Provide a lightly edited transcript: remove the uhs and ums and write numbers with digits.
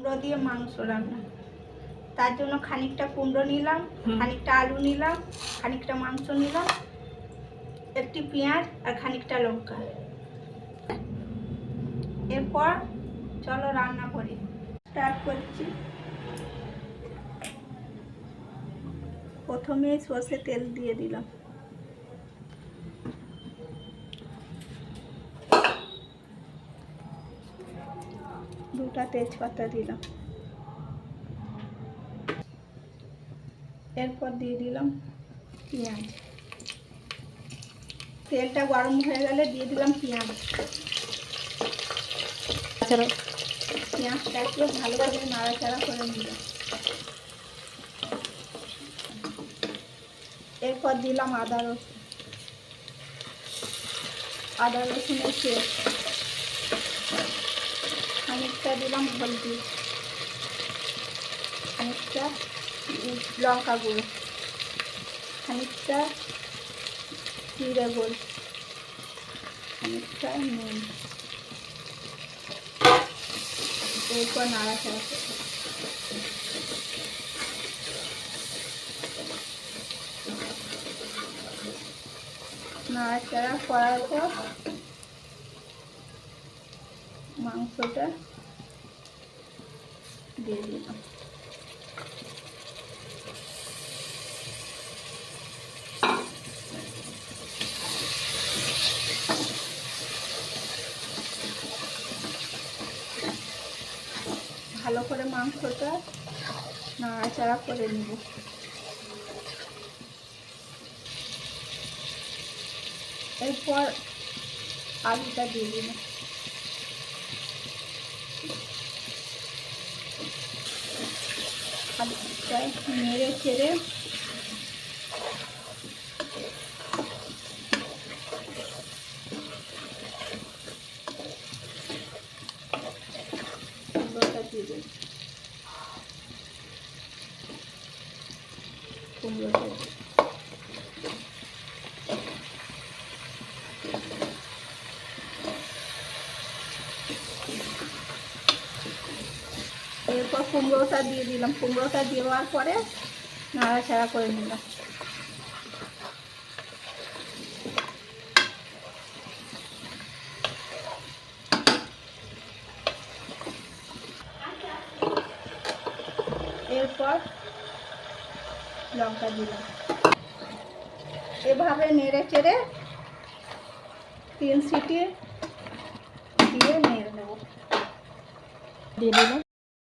কুমড়ো দিয়ে মাংস রান্না। তার জন্য খানিকটা কুমড়ো নিলাম, খানিকটা আলু নিলাম, খানিকটা মাংস নিলাম, একটি পেঁয়াজ আর খানিকটা লঙ্কা। এরপর চলো রান্না করি। স্টার্ট করছি। প্রথমে সর্ষে তেল দিয়ে দিলাম, দুটা তেজপাতা দিলাম, এরপর দিয়ে দিলাম পেঁয়াজ। তেলটা গরম হয়ে গেলে দিয়ে দিলাম পেঁয়াজ। পেঁয়াজটাকে ভালো করে নাড়াচাড়া করে নিলাম। এরপর দিলাম আদা রসুনের পেস্ট, খানিকটা দিলাম হলদি, খানিকটা লঙ্কা গুঁড়ো, খানিকটা জিরে গুঁড়ো, খানিকটা নুন। এরপর নাড়াচাড়া করতে নাড়াচাড়া করার পর মাংসটা দিয়ে দিলাম। ভালো করে মাংসটা নাড়াচাড়া করে নেব। এরপর আলুটা দিয়ে দিলাম, আলুটা নেড়ে চেড়ে কুমড়োটা দিয়ে দিলাম, কুমড়োটা এরপর কুমড়োটা দিয়ে দিলাম। কুমড়োটা দেওয়ার পরে নাড়াচাড়া করে নিলাম। এরপর লঙ্কা দিলাম। এভাবে নেড়ে চেড়ে 3 সিটি দিয়ে নেড়ে নেব। দিয়ে দিলাম।